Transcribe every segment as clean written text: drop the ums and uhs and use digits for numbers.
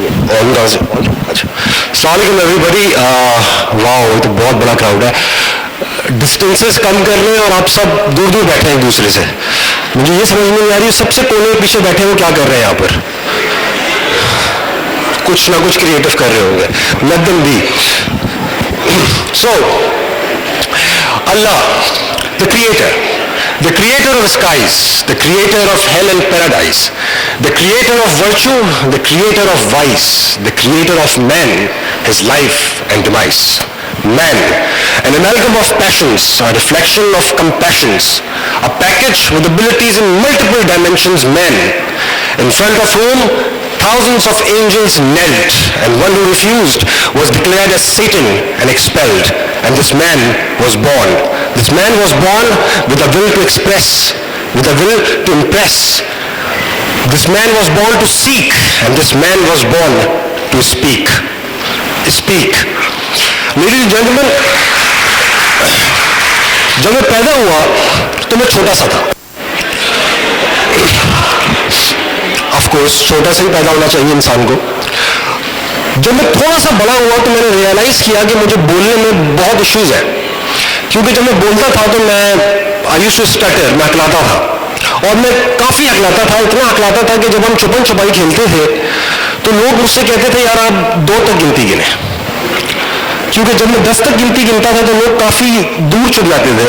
अच्छा, अस्सलाम वालेकुम एवरीबॉडी। वाओ, ये तो बहुत बड़ा क्राउड है। डिस्टेंसेस कम कर लें और आप सब दूर दूर बैठे हैं एक दूसरे से। मुझे ये समझ में नहीं आ रही सबसे कोने पीछे बैठे वो क्या कर रहे हैं यहाँ पर। कुछ ना कुछ क्रिएटिव कर रहे होंगे। Let them be. So Allah, the creator of skies, the creator of hell and paradise, the creator of virtue, the creator of vice, the creator of man, his life and demise. Man, an amalgam of passions, a reflection of compassions, a package with abilities in multiple dimensions. Man, in front of whom thousands of angels knelt, and one who refused was declared as Satan and expelled. And this man was born. This man was born with a will to express, with a will to impress. This man was born to seek, and this man was born to speak. Speak. Ladies and gentlemen, जब मैं पैदा हुआ तो मैं छोटा सा था। Of course छोटा सा ही पैदा होना चाहिए इंसान को। जब मैं थोड़ा सा बड़ा हुआ तो मैंने रियलाइज किया कि मुझे बोलने में बहुत इश्यूज है, क्योंकि जब मैं बोलता था तो मैं आई यूज्ड टू स्टटर, मैं हकलाता था और मैं काफी हकलाता था, इतना हकलाता था कि जब हम छुपन छुपाई खेलते थे तो लोग मुझसे कहते थे यार आप 2 तक गिनती गिने, क्योंकि जब मैं 10 तक गिनती गिनता था तो लोग काफी दूर छुप जाते थे।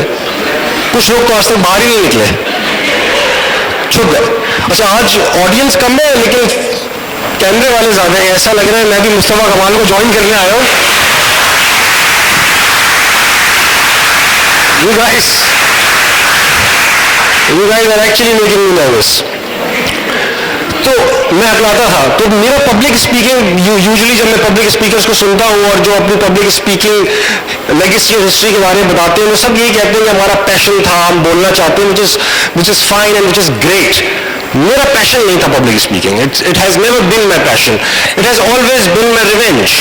कुछ लोग तो आज तक बाहर ही नहीं निकले, छुप गए। अच्छा, आज ऑडियंस कम है लेकिन कैमरे वाले ज्यादा हैं। ऐसा लग रहा है मैं भी मुस्तफा कमाल को ज्वाइन करने आया हूं। You guys are actually making me nervous. तो मैं हकलाता था, तो मेरा पब्लिक स्पीकिंग यूजुअली जब मैं पब्लिक स्पीकर्स को सुनता हूँ और जो अपनी पब्लिक स्पीकिंग लेगेसी और हिस्ट्री के बारे में बताते हैं वो सब यही कहते हैं कि हमारा पैशन था, हम बोलना चाहते हैं, which is fine and which is great. मेरा पैशन नहीं था public speaking. It has never been my passion, it has always been my revenge.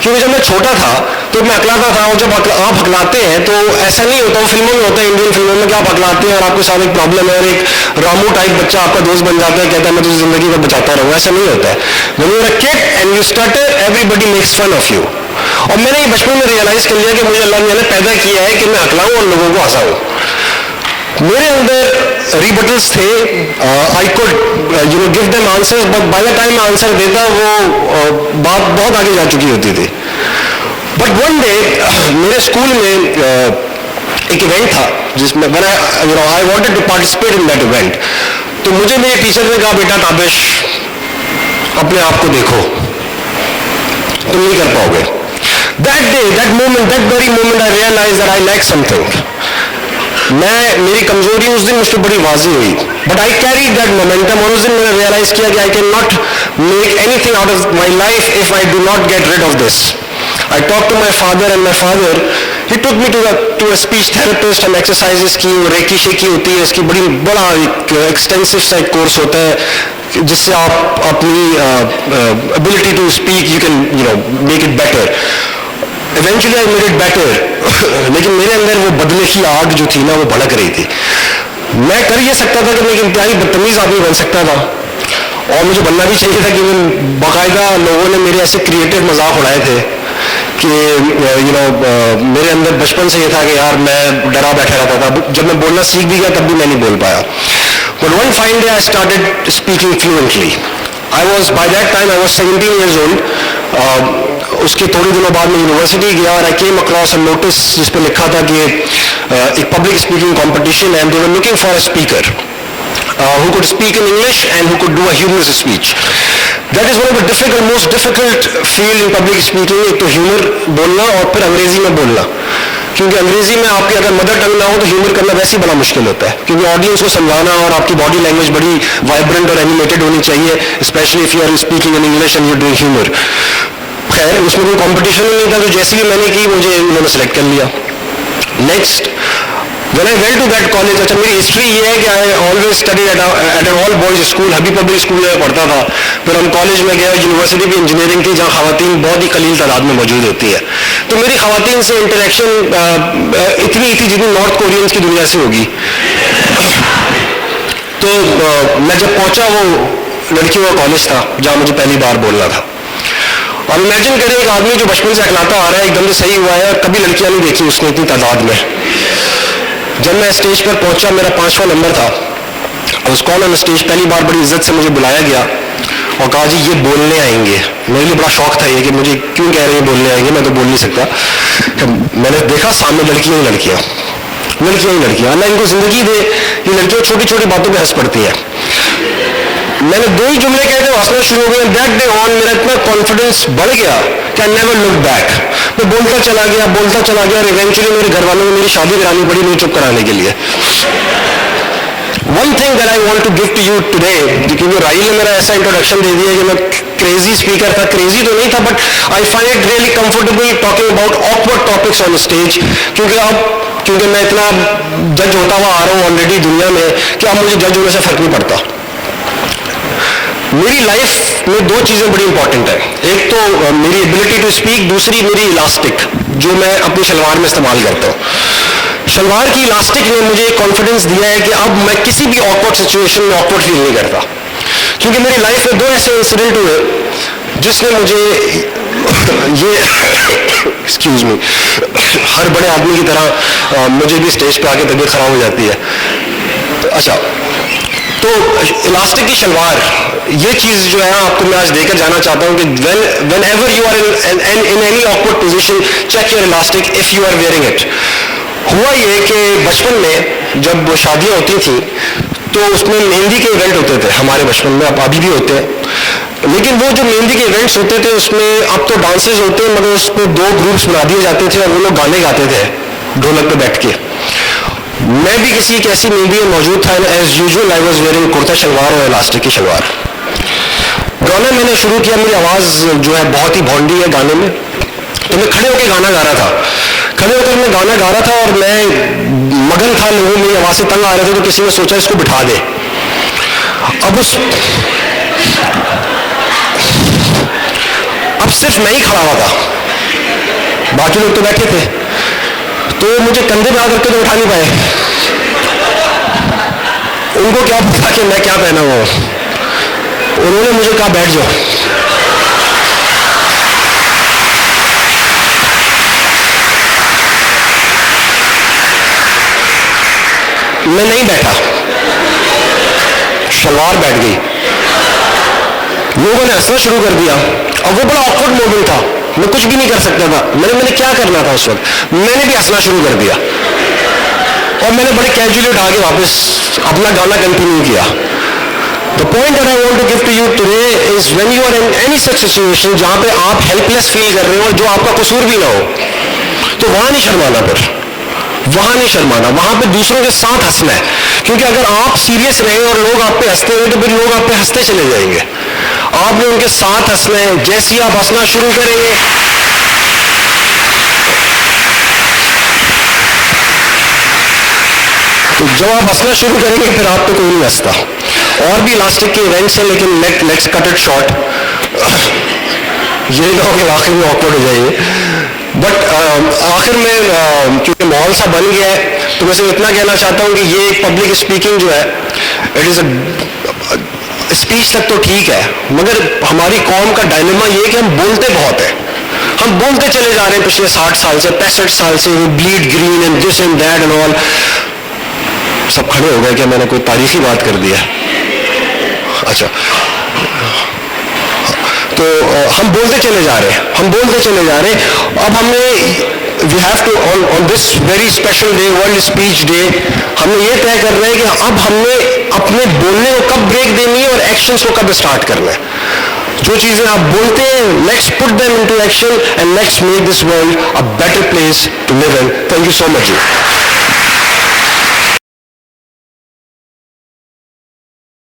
क्योंकि जब मैं छोटा था तो मैं हकलाता था, और जब आप हकलाते हैं तो ऐसा नहीं होता, वो फिल्मों में होता है, इंडियन फिल्मों में कि आप हकलाते हैं और आपके साथ एक प्रॉब्लम है और एक रामू टाइप बच्चा आपका दोस्त बन जाता है, कहता है मैं तुझे जिंदगी में बचाता रहूँ। ऐसा नहीं होता है। When you're a kid and you stutter, everybody makes fun of you. और मैंने ये बचपन में रियलाइज कर लिया कि मुझे अल्लाह ने पैदा किया है कि मैं हकलाऊं और लोगों को हंसाऊं। मेरे अंदर रिबटल्स थे, I could give them answers, but by the time answer देता वो बात बहुत आगे जा चुकी होती थी। बट वन डे मेरे स्कूल में एक इवेंट था जिसमें I wanted to participate in that event. तो मुझे मेरे टीचर ने कहा बेटा ताबिश अपने आप को देखो, तुम नहीं कर पाओगे। That day, that moment, that very moment I realize that I lack something. मेरी कमजोरी उस दिन मुझको बड़ी वाजी हुई, but I carry that momentum. और उस दिन मैंने रियलाइज किया कि I can not make anything out of my life if I do not get rid of this. I talk to my father and my father he took me to a speech therapist. हम exercises की, recce shaky होती है, इसकी बड़ा एक extensive सा एक course होता है जिससे आप अपनी ability to speak you can make it better. Eventually I made it better, लेकिन मेरे अंदर वो बदले की आग जो थी ना वो भड़क रही थी। मैं कर ये सकता था कि मैं एक इंतहाई बदतमीज आदमी बन सकता था, और मुझे बनना भी चाहिए था, कि बाकायदा लोगों ने मेरे ऐसे क्रिएटिव मजाक उड़ाए थे कि मेरे अंदर बचपन से ये था कि यार मैं डरा बैठा रहता था। जब मैं बोलना सीख भी गया तब भी मैं नहीं बोल पाया। But one fine day I started speaking fluently. By that time I was 17 years old। उसके थोड़े दिनों बाद मैं यूनिवर्सिटी गया और आई केम अक्रॉस अ नोटिस जिस पे लिखा था कि एक पब्लिक स्पीकिंग कंपटीशन है, and they were looking for a speaker who could speak in English and who could do a humorous speech. That is one of the most difficult field in public speaking. एक तो humour बोलना और फिर अंग्रेजी में बोलना, क्योंकि अंग्रेजी में आपकी अगर मदर टंग ना हो तो ह्यूमर करना वैसे ही बड़ा मुश्किल होता है, क्योंकि ऑडियंस को समझाना और आपकी बॉडी लैंग्वेज बड़ी वाइब्रेंट और एनिमेटेड होनी चाहिए, specially if you are speaking in English and you doing humour. खैर उसमें कोई कंपटीशन नहीं था, तो जैसे भी मैंने की मुझे उन्होंने सेलेक्ट कर लिया। Next When I went to that college, अच्छा मेरी हिस्ट्री ये है कि I always studied at an all boys school, हबी पब्लिक स्कूल में पढ़ता था। फिर हम कॉलेज में गए, यूनिवर्सिटी भी इंजीनियरिंग थी जहाँ खवातीन बहुत ही कलील तादाद में मौजूद होती है। तो मेरी खवातीन से इंटरेक्शन इतनी थी जितनी नॉर्थ कोरियंस की दुनिया से होगी। तो मैं जब पहुंचा वो लड़कियों का कॉलेज था जहाँ मुझे पहली बार बोलना था। अब इमेजिन करें एक आदमी जो बचपन से अखलाता आ रहा है, एकदम से सही हुआ है और कभी लड़कियां नहीं देखी उसने इतनी तादाद में। जब मैं स्टेज पर पहुंचा, मेरा 5वां नंबर था, I was called on stage. पहली बार बड़ी इज्जत से मुझे बुलाया गया और कहा जी ये बोलने आएंगे। मेरे लिए बड़ा शौक था ये कि मुझे क्यों कह रहे हैं बोलने आएंगे, मैं तो बोल नहीं सकता। मैंने देखा सामने लड़कियां ही लड़कियां, अल्लाह इनको जिंदगी दे, ये लड़कियां छोटी छोटी बातों पे हंस पड़ती है। मैंने 2 ही जुमले कहे थे, हंसना शुरू हो गया। दैट डे ऑन मेरा इतना कॉन्फिडेंस बढ़ गया कि आई नेवर लुक बैक। मैं बोलता चला गया और इवेंचुअली मेरे घर वालों ने मेरी शादी करानी पड़ी मुझे चुप कराने के लिए। One thing that I want to give to you today, क्योंकि राहिल ने मेरा ऐसा इंट्रोडक्शन दे दिया कि मैं क्रेजी स्पीकर था। क्रेजी तो नहीं था, but I find it really comfortable talking about awkward topics on stage, क्योंकि मैं इतना जज होता हुआ आ रहा हूँ ऑलरेडी दुनिया में कि अब मुझे जज होने से फर्क नहीं पड़ता। मेरी लाइफ में 2 चीजें बड़ी इंपॉर्टेंट है। एक तो मेरी एबिलिटी टू स्पीक, दूसरी मेरी इलास्टिक जो मैं अपनी शलवार में इस्तेमाल करता हूँ। शलवार की इलास्टिक ने मुझे कॉन्फिडेंस दिया है कि अब मैं किसी भी ऑकवर्ड सिचुएशन में ऑकवर्ड फील नहीं करता, क्योंकि मेरी लाइफ में 2 ऐसे इंसिडेंट हुए जिसने मुझे ये एक्सक्यूज मी, हर बड़े आदमी की तरह मुझे भी स्टेज पे आके तबीयत खराब हो जाती है। अच्छा, तो इलास्टिक की शलवार, ये चीज जो है आपको मैं आज देकर जाना चाहता हूं कि whenever you are in any awkward position, check your elastic if you are wearing it। हुआ ये कि बचपन में जब शादियां होती थी तो उसमें मेहंदी के इवेंट होते थे हमारे बचपन में, अब अभी भी होते हैं, लेकिन वो जो मेहंदी के इवेंट्स होते थे उसमें अब तो डांसेस होते हैं मगर उसमें 2 ग्रुप्स बना दिए जाते थे और वो लोग गाने गाते थे ढोलक पे बैठ के। मैं भी किसी एक ऐसी मेहंदी में मौजूद था। As usual I was wearing kurta shalwar और इलास्टिक की शलवार। गाना मैंने शुरू किया, मेरी आवाज जो है बहुत ही भौंडी है गाने में, तो मैं खड़े होकर गाना गा रहा था। खड़े होकर मैं गाना गा रहा था और मैं मगन था लोगों मेरी आवाज से तंग आ रहे थे, तो किसी ने सोचा इसको बिठा दे। अब सिर्फ मैं ही खड़ा हुआ था, बाकी लोग तो बैठे थे, तो मुझे कंधे पे आकर के तो उठा नहीं पाए। उनको क्या पता कि मैं क्या पहना हुआ हूं, उन्होंने मुझे कहा बैठ जाओ। मैं नहीं बैठा, शलवार बैठ गई। लोगों ने हंसना शुरू कर दिया और वो बड़ा ऑकवर्ड मोमेंट था, मैं कुछ भी नहीं कर सकता था। मैंने क्या करना था उस वक्त, मैंने भी हंसना शुरू कर दिया और मैंने बड़े कैजुअली उठा के वापस अपना गाना कंटिन्यू किया। The point that I want to give to you today is when you are in any such situation जहां पे आप हेल्पलेस फील कर रहे हो और जो आपका कसूर भी ना हो, तो वहां नहीं शर्माना, वहां नहीं शर्माना, वहां पे दूसरों के साथ हंसना है। क्योंकि अगर आप सीरियस रहे और लोग आप पे हंसते हैं तो फिर लोग आप पे हंसते चले जाएंगे। आपने उनके साथ हंसना है। जैसे ही आप हंसना शुरू करेंगे, तो जब आप हंसना शुरू करेंगे फिर आप पे कोई नहीं हंसता। और भी इलास्टिक के इवेंट्स हैं, लेकिन लेट्स कट इट शॉर्ट। ये ना हो कि आखिर में ऑकवर्ड हो जाइए। बट आखिर में क्योंकि माहौल सा बन गया है, तो मैं सिर्फ इतना कहना चाहता हूँ कि ये पब्लिक स्पीकिंग जो है, इट इज स्पीच तक तो ठीक है, मगर हमारी कौम का डायलेमा ये है कि हम बोलते बहुत है। हम बोलते चले जा रहे हैं पिछले 60 साल से, 65 साल से, bleed green and this and that and all. सब खड़े हो गए क्या मैंने कोई तारीखी बात कर दिया? अच्छा, तो हम बोलते चले जा रहे हैं, अब हमने we have to on this very special day, world speech day, हमने ये तय कर रहे हैं कि अब हमने अपने बोलने को कब ब्रेक देनी है और एक्शंस को कब स्टार्ट करना है। जो चीजें आप बोलते हैं, let's put them into action and let's make this world a better place to live in. Thank you so much.